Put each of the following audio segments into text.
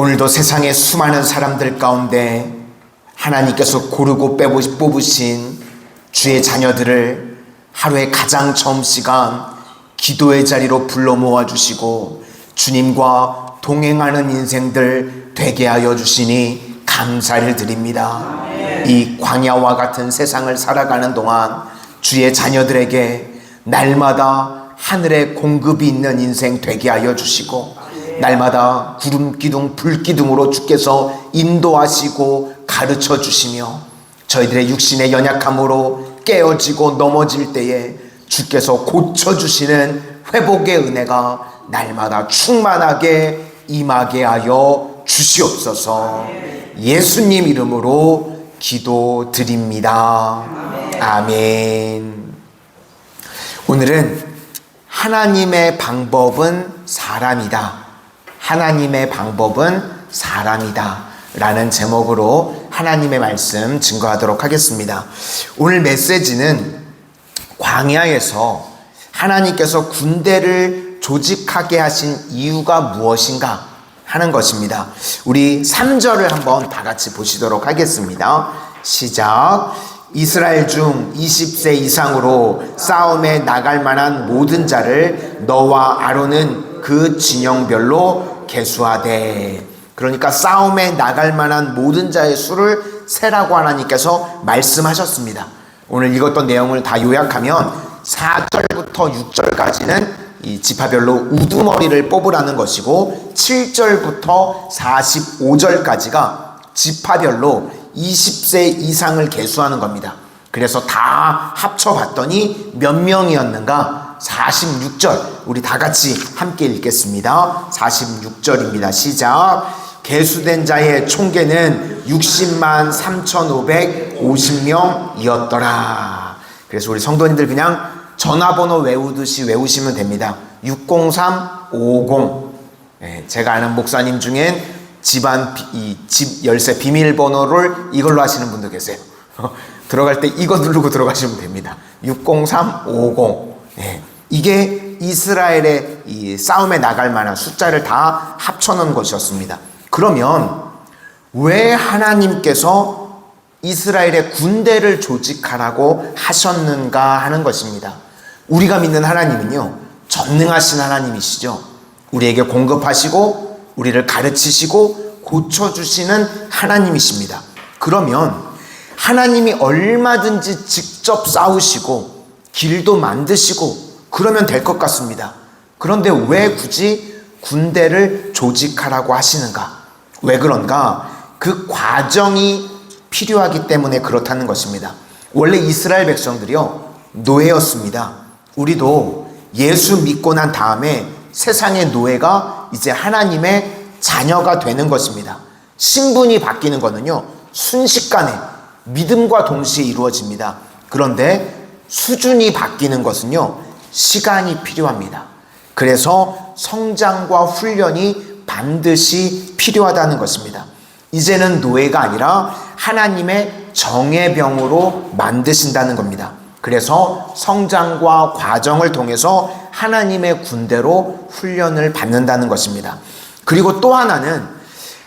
오늘도 세상의 수많은 사람들 가운데 하나님께서 고르고 뽑으신 주의 자녀들을 하루의 가장 처음 시간 기도의 자리로 불러 모아주시고 주님과 동행하는 인생들 되게 하여 주시니 감사를 드립니다. 이 광야와 같은 세상을 살아가는 동안 주의 자녀들에게 날마다 하늘의 공급이 있는 인생 되게 하여 주시고 날마다 구름기둥 불기둥으로 주께서 인도하시고 가르쳐 주시며 저희들의 육신의 연약함으로 깨어지고 넘어질 때에 주께서 고쳐주시는 회복의 은혜가 날마다 충만하게 임하게 하여 주시옵소서. 예수님 이름으로 기도드립니다. 아멘. 오늘은 하나님의 방법은 사람이다. 하나님의 방법은 사람이다 라는 제목으로 하나님의 말씀 증거하도록 하겠습니다. 오늘 메시지는 광야에서 하나님께서 군대를 조직하게 하신 이유가 무엇인가 하는 것입니다. 우리 3절을 한번 다 같이 보시도록 하겠습니다. 시작. 이스라엘 중 20세 이상으로 싸움에 나갈 만한 모든 자를 너와 아론은 그 진영별로 계수하되. 그러니까 싸움에 나갈 만한 모든 자의 수를 세라고 하나님께서 말씀하셨습니다. 오늘 읽었던 내용을 다 요약하면 4절부터 6절까지는 이 지파별로 우두머리를 뽑으라는 것이고 7절부터 45절까지가 지파별로 20세 이상을 계수하는 겁니다. 그래서 다 합쳐봤더니 몇 명이었는가? 46절. 우리 다 같이 함께 읽겠습니다. 46절입니다. 시작. 계수된 자의 총계는 60만 3,550명이었더라. 그래서 우리 성도님들 그냥 전화번호 외우듯이 외우시면 됩니다. 60350. 네, 제가 아는 목사님 중엔 집 열쇠 비밀번호를 이걸로 하시는 분도 계세요. 들어갈 때 이거 누르고 들어가시면 됩니다. 60350. 네, 이게 이스라엘의 이 싸움에 나갈 만한 숫자를 다 합쳐놓은 것이었습니다. 그러면 왜 하나님께서 이스라엘의 군대를 조직하라고 하셨는가 하는 것입니다. 우리가 믿는 하나님은요, 전능하신 하나님이시죠. 우리에게 공급하시고 우리를 가르치시고 고쳐주시는 하나님이십니다. 그러면 하나님이 얼마든지 직접 싸우시고 길도 만드시고 그러면 될 것 같습니다. 그런데 왜 굳이 군대를 조직하라고 하시는가? 왜 그런가? 그 과정이 필요하기 때문에 그렇다는 것입니다. 원래 이스라엘 백성들이요, 노예였습니다. 우리도 예수 믿고 난 다음에 세상의 노예가 이제 하나님의 자녀가 되는 것입니다. 신분이 바뀌는 것은요, 순식간에 믿음과 동시에 이루어집니다. 그런데 수준이 바뀌는 것은요, 시간이 필요합니다. 그래서 성장과 훈련이 반드시 필요하다는 것입니다. 이제는 노예가 아니라 하나님의 정예병으로 만드신다는 겁니다. 그래서 성장과 과정을 통해서 하나님의 군대로 훈련을 받는다는 것입니다. 그리고 또 하나는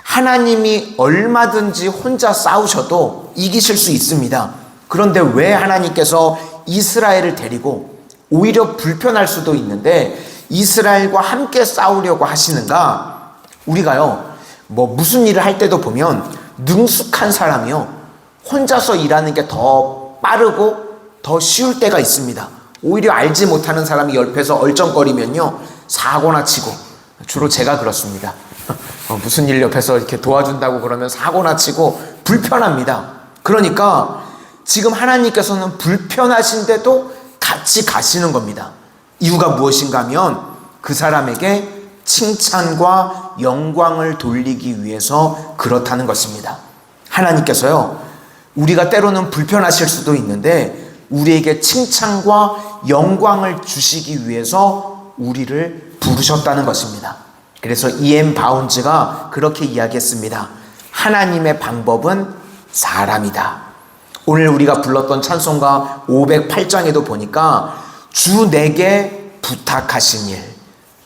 하나님이 얼마든지 혼자 싸우셔도 이기실 수 있습니다. 그런데 왜 하나님께서 이스라엘을 데리고 오히려 불편할 수도 있는데 이스라엘과 함께 싸우려고 하시는가? 우리가요, 무슨 일을 할 때도 보면 능숙한 사람이요, 혼자서 일하는 게 더 빠르고 더 쉬울 때가 있습니다. 오히려 알지 못하는 사람이 옆에서 얼쩡거리면요, 사고나 치고, 주로 제가 그렇습니다. 무슨 일 옆에서 이렇게 도와준다고 그러면 사고나 치고 불편합니다. 그러니까 지금 하나님께서는 불편하신데도 같이 가시는 겁니다. 이유가 무엇인가 하면 그 사람에게 칭찬과 영광을 돌리기 위해서 그렇다는 것입니다. 하나님께서요, 우리가 때로는 불편하실 수도 있는데 우리에게 칭찬과 영광을 주시기 위해서 우리를 부르셨다는 것입니다. 그래서 E.M. 바운즈가 그렇게 이야기했습니다. 하나님의 방법은 사람이다. 오늘 우리가 불렀던 찬송가 508장에도 보니까 주 내게 부탁하신 일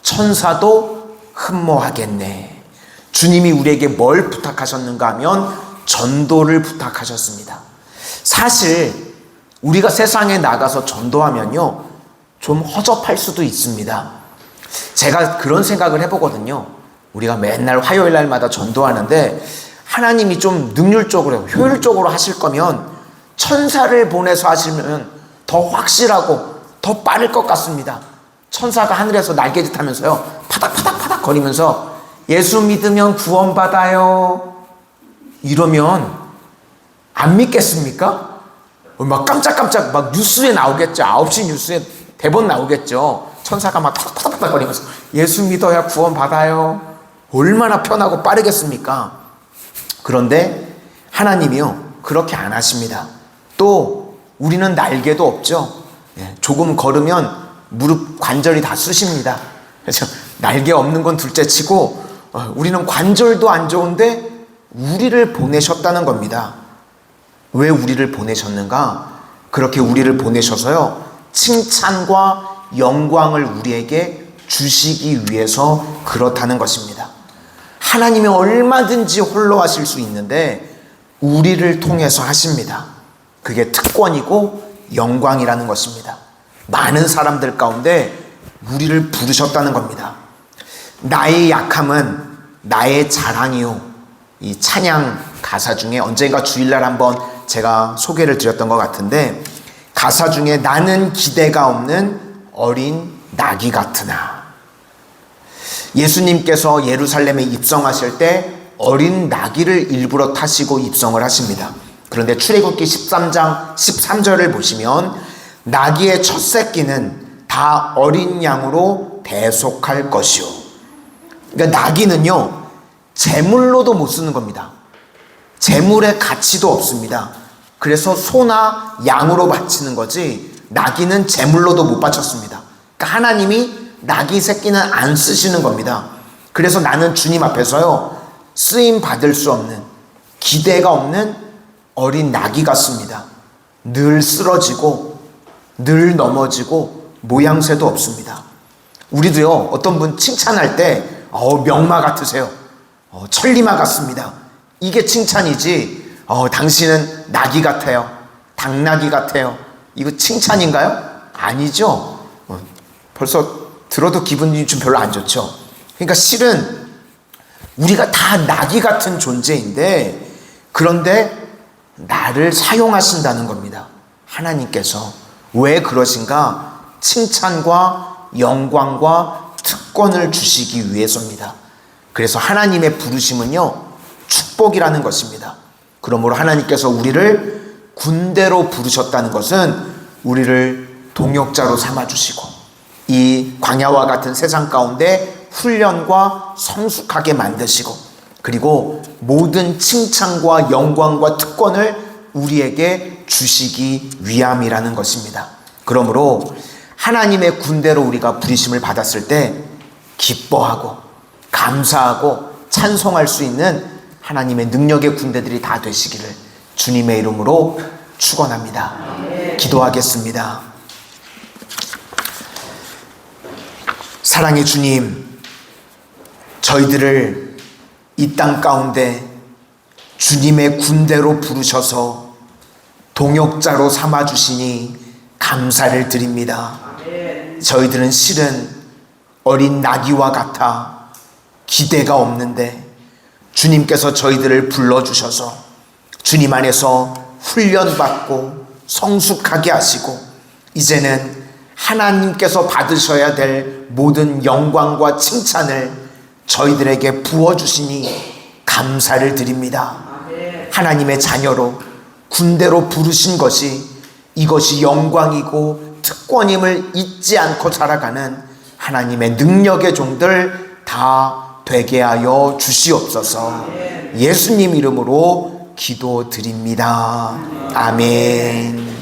천사도 흠모하겠네. 주님이 우리에게 뭘 부탁하셨는가 하면 전도를 부탁하셨습니다. 사실 우리가 세상에 나가서 전도하면요, 좀 허접할 수도 있습니다. 제가 그런 생각을 해보거든요. 우리가 맨날 화요일 날마다 전도하는데 하나님이 좀 능률적으로 효율적으로 하실 거면 천사를 보내서 하시면 더 확실하고 더 빠를 것 같습니다. 천사가 하늘에서 날개짓 하면서요, 파닥파닥파닥 거리면서 예수 믿으면 구원받아요 이러면 안 믿겠습니까? 막 깜짝깜짝 막 뉴스에 나오겠죠. 9시 뉴스에 대본 나오겠죠. 천사가 막 파닥파닥 거리면서 예수 믿어야 구원받아요. 얼마나 편하고 빠르겠습니까? 그런데 하나님이요, 그렇게 안 하십니다. 또 우리는 날개도 없죠. 조금 걸으면 무릎 관절이 다 쑤십니다. 그래서 날개 없는 건 둘째치고 우리는 관절도 안 좋은데 우리를 보내셨다는 겁니다. 왜 우리를 보내셨는가? 그렇게 우리를 보내셔서요, 칭찬과 영광을 우리에게 주시기 위해서 그렇다는 것입니다. 하나님이 얼마든지 홀로 하실 수 있는데 우리를 통해서 하십니다. 그게 특권이고 영광이라는 것입니다. 많은 사람들 가운데 우리를 부르셨다는 겁니다. 나의 약함은 나의 자랑이요. 이 찬양 가사 중에 언젠가 주일날 한번 제가 소개를 드렸던 것 같은데, 가사 중에 나는 기대가 없는 어린 나귀 같으나, 예수님께서 예루살렘에 입성하실 때 어린 나귀를 일부러 타시고 입성을 하십니다. 그런데 출애굽기 13장 13절을 보시면 나귀의 첫 새끼는 다 어린 양으로 대속할 것이요. 그러니까 나귀는요, 제물로도 못 쓰는 겁니다. 제물의 가치도 없습니다. 그래서 소나 양으로 바치는 거지 나귀는 제물로도 못 바쳤습니다. 그러니까 하나님이 나귀 새끼는 안 쓰시는 겁니다. 그래서 나는 주님 앞에서요, 쓰임 받을 수 없는, 기대가 없는 어린 나귀 같습니다. 늘 쓰러지고 늘 넘어지고 모양새도 없습니다. 우리도요, 어떤 분 칭찬할 때 명마 같으세요, 천리마 같습니다, 이게 칭찬이지 당신은 나귀 같아요, 당나귀 같아요, 이거 칭찬인가요? 아니죠. 벌써 들어도 기분이 좀 별로 안 좋죠. 그러니까 실은 우리가 다 나귀 같은 존재인데, 그런데 나를 사용하신다는 겁니다. 하나님께서. 왜 그러신가? 칭찬과 영광과 특권을 주시기 위해서입니다. 그래서 하나님의 부르심은요, 축복이라는 것입니다. 그러므로 하나님께서 우리를 군대로 부르셨다는 것은 우리를 동역자로 삼아주시고 이 광야와 같은 세상 가운데 훈련과 성숙하게 만드시고, 그리고 모든 칭찬과 영광과 특권을 우리에게 주시기 위함이라는 것입니다. 그러므로 하나님의 군대로 우리가 부르심을 받았을 때 기뻐하고 감사하고 찬송할 수 있는 하나님의 능력의 군대들이 다 되시기를 주님의 이름으로 축원합니다. 기도하겠습니다. 사랑의 주님, 저희들을 이 땅 가운데 주님의 군대로 부르셔서 동역자로 삼아주시니 감사를 드립니다. 저희들은 실은 어린 나귀와 같아 기대가 없는데 주님께서 저희들을 불러주셔서 주님 안에서 훈련받고 성숙하게 하시고 이제는 하나님께서 받으셔야 될 모든 영광과 칭찬을 저희들에게 부어주시니 감사를 드립니다. 하나님의 자녀로 군대로 부르신 것이 이것이 영광이고 특권임을 잊지 않고 살아가는 하나님의 능력의 종들 다 되게 하여 주시옵소서. 예수님 이름으로 기도드립니다. 아멘.